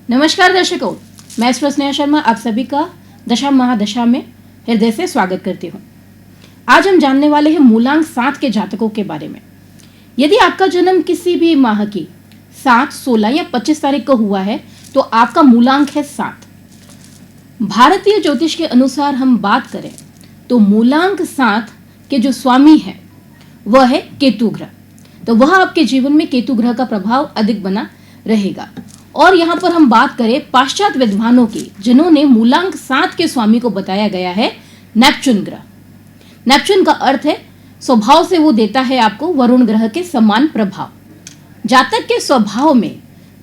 नमस्कार दर्शकों, मैं स्नेहा शर्मा आप सभी का दशा महादशा में हृदय से स्वागत करती हूँ। आज हम जानने वाले हैं मूलांक 7 के जातकों के बारे में। यदि आपका जन्म किसी भी माह की 7, 16 या 25 तारीख को हुआ है तो आपका मूलांक है 7। भारतीय ज्योतिष के अनुसार हम बात करें तो मूलांक 7 के जो स्वामी है वह है केतु ग्रह। तो वह आपके जीवन में केतु ग्रह का प्रभाव अधिक बना रहेगा। और यहाँ पर हम बात करें पाश्चात्य विद्वानों की, जिन्होंने मूलांक 7 के स्वामी को बताया गया है नेपच्यून ग्रह। नेपच्यून का अर्थ है स्वभाव से वो देता है आपको वरुण ग्रह के समान प्रभाव। जातक के स्वभाव में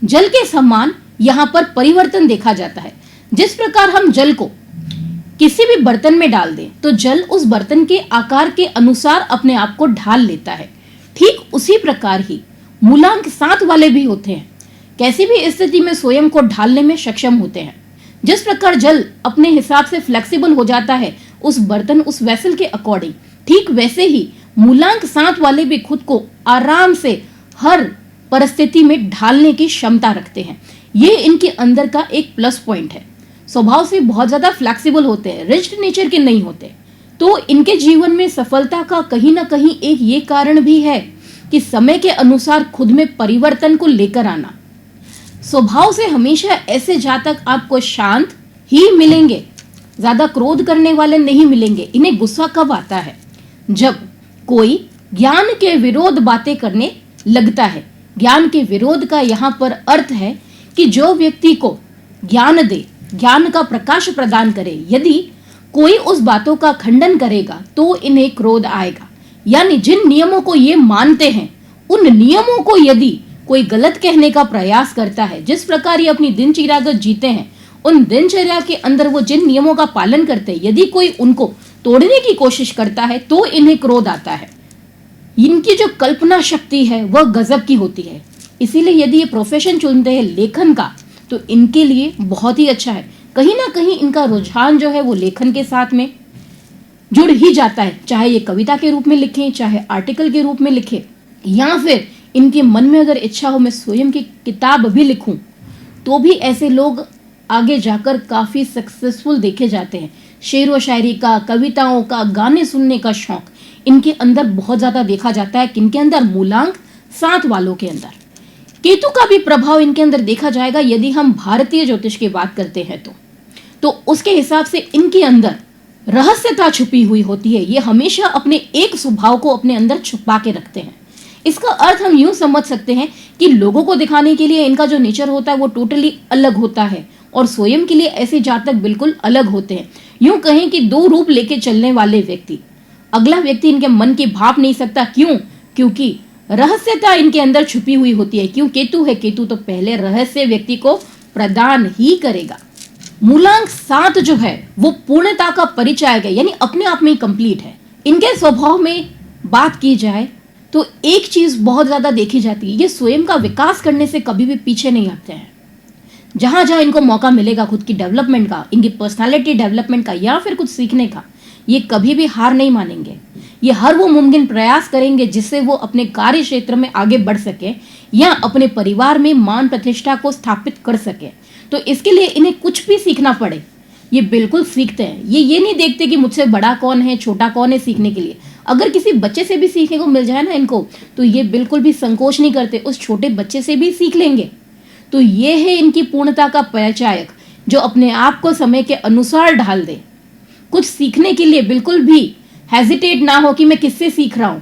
जल के समान यहाँ पर परिवर्तन देखा जाता है। जिस प्रकार हम जल को किसी भी बर्तन में डाल दें तो जल उस बर्तन के आकार के अनुसार अपने आप को ढाल लेता है, ठीक उसी प्रकार ही मूलांक 7 वाले भी होते हैं। कैसी भी स्थिति में स्वयं को ढालने में सक्षम होते हैं। जिस प्रकार जल अपने हिसाब से फ्लेक्सिबल हो जाता है उस बर्तन उस वेसल के अकॉर्डिंग, ठीक वैसे ही मूलांक 7 वाले भी खुद को आराम से हर परिस्थिति में ढालने की क्षमता रखते हैं। ये इनके अंदर का एक प्लस पॉइंट है। स्वभाव से बहुत ज्यादा फ्लेक्सिबल होते हैं, रिजिड नेचर के नहीं होते। तो इनके जीवन में सफलता का कहीं ना कहीं एक ये कारण भी है कि समय के अनुसार खुद में परिवर्तन को लेकर आना। स्वभाव से हमेशा ऐसे जातक आपको शांत ही मिलेंगे, ज्यादा क्रोध करने वाले नहीं मिलेंगे। इन्हें गुस्सा कब आता है? जब कोई ज्ञान के विरोध बातें करने लगता है। ज्ञान के विरोध का यहाँ पर अर्थ है कि जो व्यक्ति को ज्ञान दे, ज्ञान का प्रकाश प्रदान करे, यदि कोई उस बातों का खंडन करेगा तो इन्हें क्रोध आएगा। यानी जिन नियमों को ये मानते हैं उन नियमों को यदि कोई गलत कहने का प्रयास करता है, जिस प्रकार ये अपनी दिनचर्या को जीते हैं, उन दिनचर्या के अंदर वो जिन नियमों का पालन करते हैं, यदि कोई उनको तोड़ने की कोशिश करता है तो इन्हें क्रोध आता है। इनकी जो कल्पना शक्ति है वह गजब की होती है। इसीलिए यदि ये प्रोफेशन चुनते हैं लेखन का तो इनके लिए बहुत ही अच्छा है। कहीं ना कहीं इनका रुझान जो है वो लेखन के साथ में जुड़ ही जाता है। चाहे ये कविता के रूप में लिखें, चाहे आर्टिकल के रूप में लिखें, या फिर इनके मन में अगर इच्छा हो मैं स्वयं की किताब भी लिखूं, तो भी ऐसे लोग आगे जाकर काफी सक्सेसफुल देखे जाते हैं। शेर व शायरी का, कविताओं का, गाने सुनने का शौक इनके अंदर बहुत ज्यादा देखा जाता है। किनके अंदर? मूलांक 7 वालों के अंदर। केतु का भी प्रभाव इनके अंदर देखा जाएगा। यदि हम भारतीय ज्योतिष की बात करते हैं तो उसके हिसाब से इनके अंदर रहस्यता छुपी हुई होती है। ये हमेशा अपने एक स्वभाव को अपने अंदर छुपा के रखते हैं। इसका अर्थ हम यूं समझ सकते हैं कि लोगों को दिखाने के लिए इनका जो नेचर होता है वो टोटली अलग होता है और स्वयं के लिए ऐसे जातक बिल्कुल अलग होते हैं। यूं कहें कि दो रूप लेके चलने वाले व्यक्ति, अगला व्यक्ति इनके मन की भाप नहीं सकता। क्यों? क्योंकि रहस्यता इनके अंदर छुपी हुई होती है। क्यों? केतु है। केतु तो पहले रहस्य व्यक्ति को प्रदान ही करेगा। मूलांक 7 जो है वो पूर्णता का परिचायक है, यानी अपने आप में ही कंप्लीट है। इनके स्वभाव में बात की जाए तो एक चीज बहुत ज्यादा देखी जाती है, ये स्वयं का विकास करने से कभी भी पीछे नहीं हटते हैं। जहां जहां इनको मौका मिलेगा खुद की डेवलपमेंट का, इनकी पर्सनालिटी डेवलपमेंट का या फिर कुछ सीखने का, ये कभी भी हार नहीं मानेंगे। ये हर वो मुमकिन प्रयास करेंगे जिससे वो अपने कार्य क्षेत्र में आगे बढ़ सके या अपने परिवार में मान प्रतिष्ठा को स्थापित कर सके। तो इसके लिए इन्हें कुछ भी सीखना पड़े ये बिल्कुल सीखते हैं। ये नहीं देखते कि मुझसे बड़ा कौन है, छोटा कौन है सीखने के लिए। अगर किसी बच्चे से भी सीखने को मिल जाए ना इनको, तो ये बिल्कुल भी संकोच नहीं करते, उस छोटे बच्चे से भी सीख लेंगे। तो ये है इनकी पूर्णता का परिचायक, जो अपने आप को समय के अनुसार ढाल दे। कुछ सीखने के लिए बिल्कुल भी हेजिटेट ना हो कि मैं किससे सीख रहा हूं,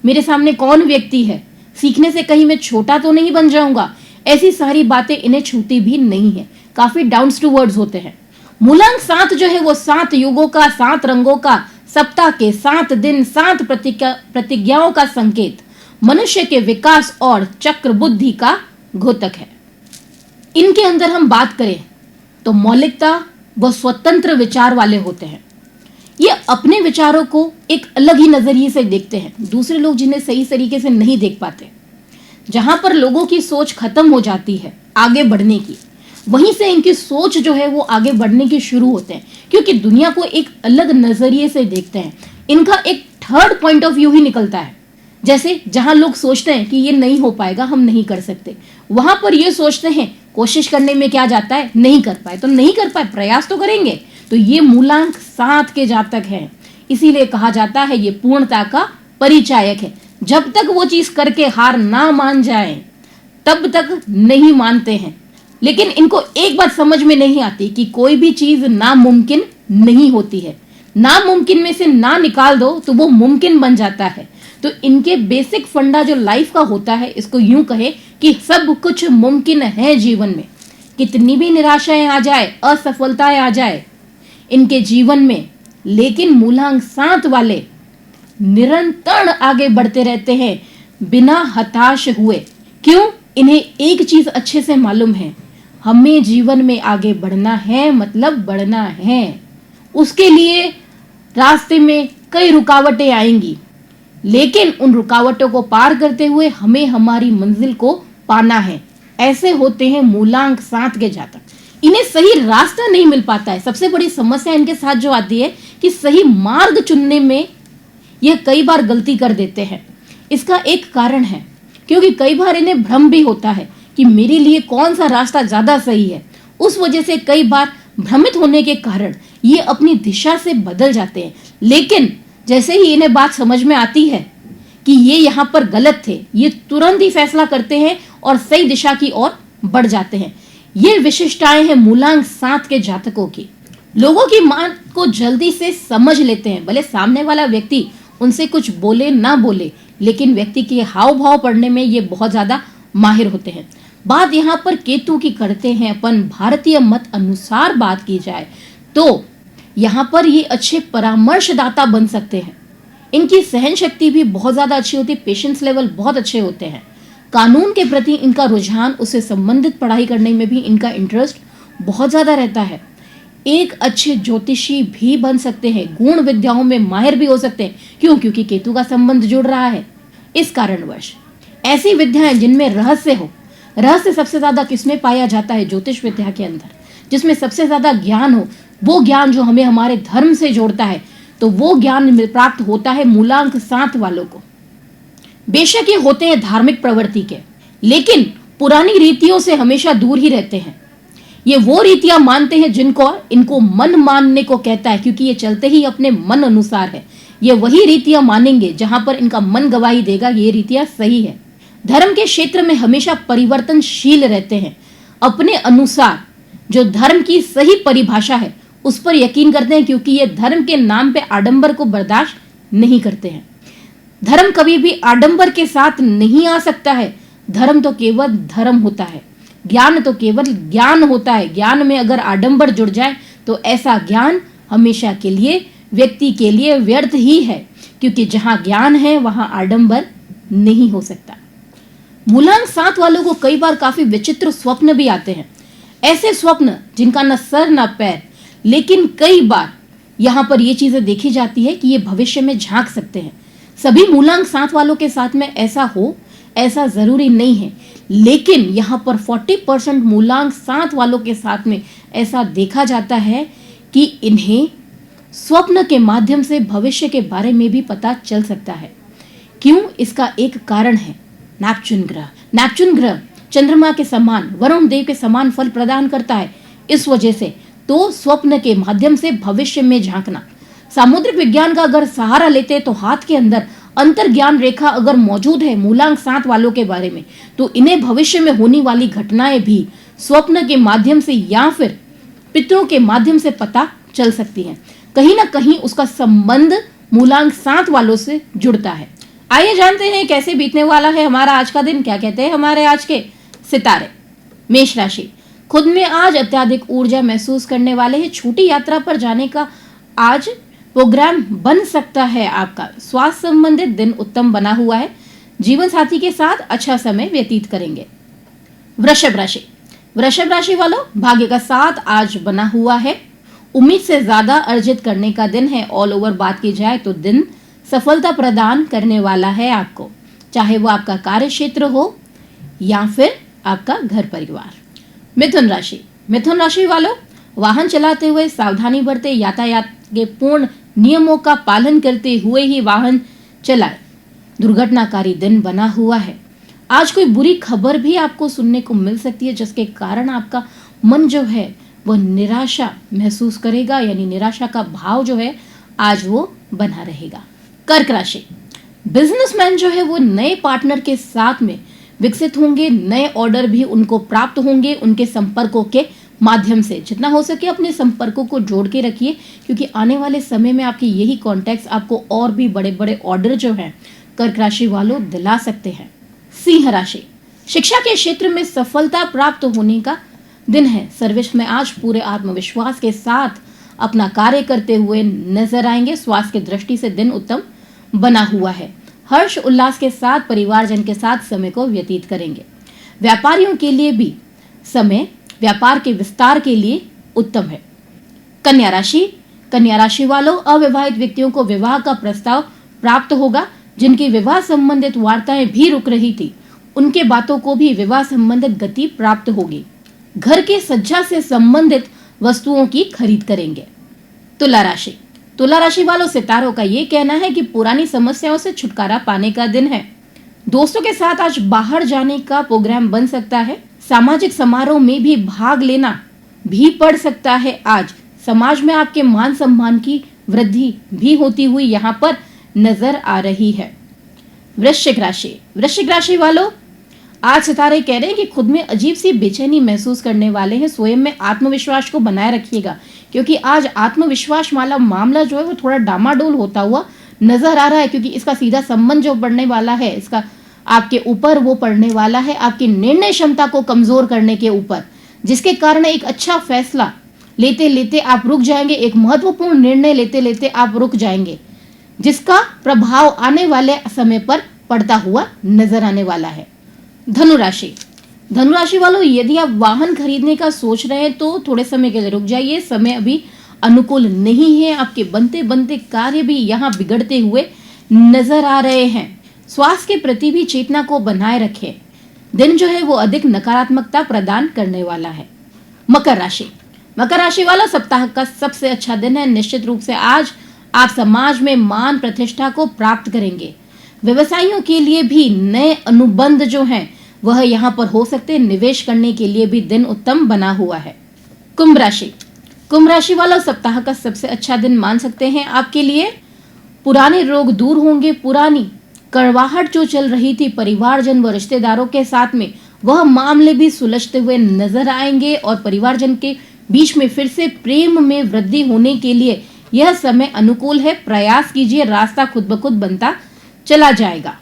मेरे सामने कौन व्यक्ति है, सीखने से कहीं मैं छोटा तो नहीं बन जाऊंगा। ऐसी सारी बातें इन्हें छूती भी नहीं है। काफी डाउन टू वर्ड्स होते हैं। मूलांक 7 जो है वो 7 युगों का, 7 रंगों का, सप्ताह के 7 दिन, 7 प्रतिज्ञाओं का संकेत, मनुष्य के विकास और चक्र बुद्धि का घोतक है। इनके अंदर हम बात करें तो मौलिकता व स्वतंत्र विचार वाले होते हैं। ये अपने विचारों को एक अलग ही नजरिए से देखते हैं, दूसरे लोग जिन्हें सही तरीके से नहीं देख पाते। जहां पर लोगों की सोच खत्म हो जाती है आगे बढ़ने की, वहीं से इनकी सोच जो है वो आगे बढ़ने की शुरू होते हैं, क्योंकि दुनिया को एक अलग नजरिए से देखते हैं। इनका एक थर्ड पॉइंट ऑफ व्यू ही निकलता है। जैसे जहां लोग सोचते हैं कि ये नहीं हो पाएगा, हम नहीं कर सकते, वहां पर ये सोचते हैं कोशिश करने में क्या जाता है, नहीं कर पाए तो नहीं कर पाए, प्रयास तो करेंगे। तो ये मूलांक 7 के जातक हैं, इसीलिए कहा जाता है ये पूर्णता का परिचायक है। जब तक वो चीज करके हार ना मान जाए तब तक नहीं मानते हैं। लेकिन इनको एक बात समझ में नहीं आती कि कोई भी चीज नामुमकिन नहीं होती है। नामुमकिन में से ना निकाल दो तो वो मुमकिन बन जाता है। तो इनके बेसिक फंडा जो लाइफ का होता है, इसको यूं कहे कि सब कुछ मुमकिन है जीवन में। कितनी भी निराशाएं आ जाए, असफलताएं आ जाए इनके जीवन में, लेकिन मूलांक 7 वाले निरंतर आगे बढ़ते रहते हैं बिना हताश हुए। क्यों? इन्हें एक चीज अच्छे से मालूम है, हमें जीवन में आगे बढ़ना है, मतलब बढ़ना है। उसके लिए रास्ते में कई रुकावटें आएंगी, लेकिन उन रुकावटों को पार करते हुए हमें हमारी मंजिल को पाना है। ऐसे होते हैं मूलांक 7 के जातक। इन्हें सही रास्ता नहीं मिल पाता है। सबसे बड़ी समस्या इनके साथ जो आती है कि सही मार्ग चुनने में ये कई बार गलती कर देते हैं। इसका एक कारण है, क्योंकि कई बार इन्हें भ्रम भी होता है कि मेरे लिए कौन सा रास्ता ज्यादा सही है। उस वजह से कई बार भ्रमित होने के कारण ये अपनी दिशा से बदल जाते हैं। लेकिन जैसे ही इन्हें बात समझ में आती है कि ये यहाँ पर गलत थे, ये तुरंत ही फैसला करते हैं और सही दिशा की ओर बढ़ जाते हैं। ये विशिष्टताएं हैं मूलांक 7 के जातकों की। लोगों की बात को जल्दी से समझ लेते हैं, भले सामने वाला व्यक्ति उनसे कुछ बोले ना बोले, लेकिन व्यक्ति के हाव भाव पढ़ने में ये बहुत ज्यादा माहिर होते हैं। बात यहाँ पर केतु की करते हैं अपन। भारतीय मत अनुसार बात की जाए तो यहाँ पर ये अच्छे परामर्शदाता बन सकते हैं। इनकी सहन शक्ति भी बहुत ज्यादा अच्छी होती है, पेशेंस लेवल बहुत अच्छे होते हैं। कानून के प्रति इनका रुझान, उससे संबंधित पढ़ाई करने में भी इनका इंटरेस्ट बहुत ज्यादा रहता है। एक अच्छे ज्योतिषी भी बन सकते हैं, गुण विद्याओं में माहिर भी हो सकते हैं। क्यों? क्योंकि केतु का संबंध जुड़ रहा है। इस कारणवश ऐसी विद्याएं जिनमें रहस्य हो, रहस्य सबसे ज्यादा किसमें पाया जाता है? ज्योतिष विद्या के अंदर। जिसमें सबसे ज्यादा ज्ञान हो, वो ज्ञान जो हमें हमारे धर्म से जोड़ता है, तो वो ज्ञान प्राप्त होता है मूलांक 7 वालों को। बेशक ये होते हैं धार्मिक प्रवृत्ति के, लेकिन पुरानी रीतियों से हमेशा दूर ही रहते हैं। ये वो रीतियां मानते हैं जिनको इनको मन मानने को कहता है, क्योंकि ये चलते ही अपने मन अनुसार है। ये वही रीतियां मानेंगे जहां पर इनका मन गवाही देगा ये रीतियां सही है। धर्म के क्षेत्र में हमेशा परिवर्तनशील रहते हैं। अपने अनुसार जो धर्म की सही परिभाषा है उस पर यकीन करते हैं, क्योंकि ये धर्म के नाम पे आडंबर को बर्दाश्त नहीं करते हैं। धर्म कभी भी आडंबर के साथ नहीं आ सकता है। धर्म तो केवल धर्म होता है, ज्ञान तो केवल ज्ञान होता है। ज्ञान में अगर आडंबर जुड़ जाए तो ऐसा ज्ञान हमेशा के लिए व्यक्ति के लिए व्यर्थ ही है, क्योंकि जहां ज्ञान है वहां आडंबर नहीं हो सकता। मूलांक 7 वालों को कई बार काफी विचित्र स्वप्न भी आते हैं। ऐसे स्वप्न जिनका न सर न पैर, लेकिन कई बार यहाँ पर ये चीजें देखी जाती है कि ये भविष्य में झांक सकते हैं। सभी मूलांक 7 वालों के साथ में ऐसा हो, ऐसा जरूरी नहीं है, लेकिन यहाँ पर 40% मूलांक 7 वालों के साथ में ऐसा देखा जाता है कि इन्हें स्वप्न के माध्यम से भविष्य के बारे में भी पता चल सकता है। क्यों? इसका एक कारण है नेपच्यून ग्रह। नेपच्यून ग्रह चंद्रमा के समान, वरुण देव के समान फल प्रदान करता है। इस वजह से तो स्वप्न के माध्यम से भविष्य में झांकना। सामुद्रिक विज्ञान का अगर सहारा लेते तो हाथ के अंदर अंतर ज्ञान रेखा अगर मौजूद है मूलांक 7 वालों के बारे में, तो इन्हें भविष्य में होने वाली घटनाएं भी स्वप्न के माध्यम से या फिर पितरों के माध्यम से पता चल सकती हैं। कहीं ना कहीं उसका संबंध मूलांक 7 वालों से जुड़ता है। आइए जानते हैं कैसे बीतने वाला है हमारा आज का दिन। क्या कहते हैं हमारे आज के सितारे। मेष राशि, खुद में आज अत्यधिक ऊर्जा महसूस करने वाले हैं। छोटी यात्रा पर जाने का आज प्रोग्राम बन सकता है आपका। स्वास्थ्य संबंधित दिन उत्तम बना हुआ है। जीवन साथी के साथ अच्छा समय व्यतीत करेंगे। वृषभ राशि, वृषभ राशि वालों, भाग्य का साथ आज बना हुआ है। उम्मीद से ज्यादा अर्जित करने का दिन है। ऑल ओवर बात की जाए तो दिन सफलता प्रदान करने वाला है आपको, चाहे वो आपका कार्य क्षेत्र हो या फिर आपका घर परिवार। मिथुन राशि, मिथुन राशि वालों, वाहन चलाते हुए सावधानी बरते। यातायात के पूर्ण नियमों का पालन करते हुए ही वाहन चलाए। दुर्घटनाकारी दिन बना हुआ है। आज कोई बुरी खबर भी आपको सुनने को मिल सकती है, जिसके कारण आपका मन जो है वह निराशा महसूस करेगा, यानी निराशा का भाव जो है आज वो बना रहेगा। कर्क राशि, बिजनेसमैन जो है वो नए पार्टनर के साथ में विकसित होंगे, नए ऑर्डर भी उनको प्राप्त होंगे उनके संपर्कों के माध्यम से। जितना हो सके अपने संपर्कों को जोड़ के रखिए, क्योंकि आने वाले समय में आपके यही कॉन्टैक्ट्स आपको और भी बड़े बड़े ऑर्डर जो हैं कर्क राशि वालों दिला सकते हैं। सिंह राशि, शिक्षा के क्षेत्र में सफलता प्राप्त होने का दिन है। सर्विस में आज पूरे आत्मविश्वास के साथ अपना कार्य करते हुए नजर आएंगे। स्वास्थ्य की दृष्टि से दिन उत्तम बना हुआ है। हर्ष उल्लास के साथ परिवारजन के साथ समय को व्यतीत करेंगे। व्यापारियों के लिए भी समय व्यापार के विस्तार के लिए उत्तम है। कन्या राशि, कन्या राशि वालों, अविवाहित व्यक्तियों को विवाह का प्रस्ताव प्राप्त होगा। जिनकी विवाह संबंधित वार्ताएं भी रुक रही थी, उनके बातों को भी विवाह संबंधित गति प्राप्त होगी। घर के सज्जा से संबंधित वस्तुओं की खरीद करेंगे। तुला राशि, तुला राशि वालों, सितारों का ये कहना है कि पुरानी समस्याओं से छुटकारा पाने का दिन है। दोस्तों के साथ आज बाहर जाने का प्रोग्राम बन सकता है। सामाजिक समारोह में भी भाग लेना भी पड़ सकता है। आज समाज में आपके मान सम्मान की वृद्धि भी होती हुई यहाँ पर नजर आ रही है। वृश्चिक राशि, वृश्चिक राशि वालों, आज सितारे कह रहे हैं कि खुद में अजीब सी बेचैनी महसूस करने वाले हैं। स्वयं में आत्मविश्वास को बनाए रखिएगा, क्योंकि आज आत्मविश्वास वाला मामला जो है वो थोड़ा डामाडोल होता हुआ नजर आ रहा है, क्योंकि इसका सीधा संबंध जो पड़ने वाला है इसका आपके ऊपर वो पड़ने वाला है आपकी निर्णय क्षमता को कमजोर करने के ऊपर, जिसके कारण एक अच्छा फैसला लेते लेते आप रुक जाएंगे। एक महत्वपूर्ण निर्णय लेते लेते आप रुक जाएंगे, जिसका प्रभाव आने वाले समय पर पड़ता हुआ नजर आने वाला है। धनु राशि, धनु राशि वालों, यदि आप वाहन खरीदने का सोच रहे हैं तो थोड़े समय के लिए रुक जाइए। समय अभी अनुकूल नहीं है। आपके बनते बनते कार्य भी यहाँ बिगड़ते हुए नजर आ रहे हैं। स्वास्थ्य के प्रति भी चेतना को बनाए रखें। दिन जो है वो अधिक नकारात्मकता प्रदान करने वाला है। मकर राशि, मकर राशि वाला, सप्ताह का सबसे अच्छा दिन है। निश्चित रूप से आज आप समाज में मान प्रतिष्ठा को प्राप्त करेंगे। व्यवसायियों के लिए भी नए अनुबंध जो हैं वह यहाँ पर हो सकते हैं। निवेश करने के लिए भी दिन उत्तम बना हुआ है। कुंभ राशि, कुंभ राशि वाला, सप्ताह का सबसे अच्छा दिन मान सकते हैं आपके लिए। पुराने रोग दूर होंगे। पुरानी कड़वाहट जो चल रही थी परिवारजन व रिश्तेदारों के साथ में, वह मामले भी सुलझते हुए नजर आएंगे और परिवारजन के बीच में फिर से प्रेम में वृद्धि होने के लिए यह समय अनुकूल है। प्रयास कीजिए, रास्ता खुद ब खुद बनता चला जाएगा।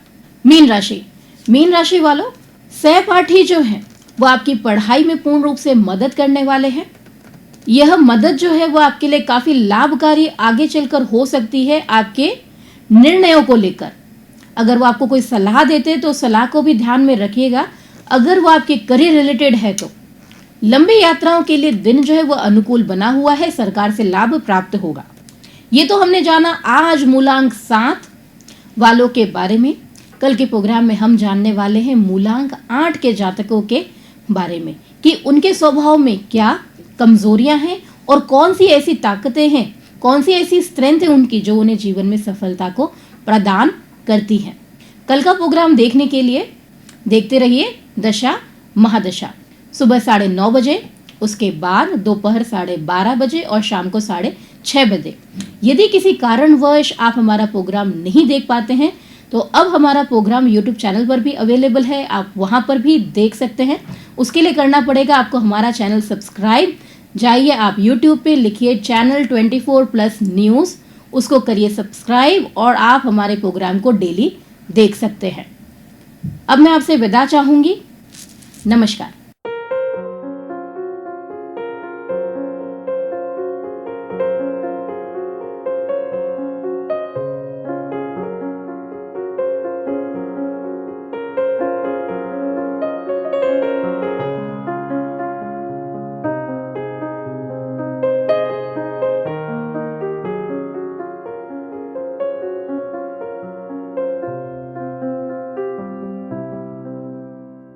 मीन राशि, मीन राशि वालों, सहपाठी जो है वो आपकी पढ़ाई में पूर्ण रूप से मदद करने वाले हैं। यह मदद जो है वो आपके लिए काफी लाभकारी आगे चलकर हो सकती है। आपके निर्णयों को लेकर अगर वो आपको कोई सलाह देते तो सलाह को भी ध्यान में रखिएगा। अगर वो आपके करियर रिलेटेड है तो लंबी यात्राओं के लिए दिन जो है वो अनुकूल बना हुआ है। सरकार से लाभ प्राप्त होगा। ये तो हमने जाना आज मूलांक 7 वालों के बारे में। कल के प्रोग्राम में हम जानने वाले हैं मूलांक 8 के जातकों के बारे में, कि उनके स्वभाव में क्या कमजोरियां हैं और कौन सी ऐसी ताकतें हैं, कौन सी ऐसी स्ट्रेंथ है उनकी जो उन्हें जीवन में सफलता को प्रदान करती है। कल का प्रोग्राम देखने के लिए देखते रहिए दशा महादशा, सुबह 9:30 बजे, उसके बाद दोपहर 12:30 बजे और शाम को 6:30 बजे। यदि किसी कारणवश आप हमारा प्रोग्राम नहीं देख पाते हैं तो अब हमारा प्रोग्राम YouTube चैनल पर भी अवेलेबल है, आप वहां पर भी देख सकते हैं। उसके लिए करना पड़ेगा आपको हमारा चैनल सब्सक्राइब। जाइए आप YouTube पे लिखिए चैनल 24+ न्यूज़, उसको करिए सब्सक्राइब और आप हमारे प्रोग्राम को डेली देख सकते हैं। अब मैं आपसे विदा चाहूंगी। नमस्कार।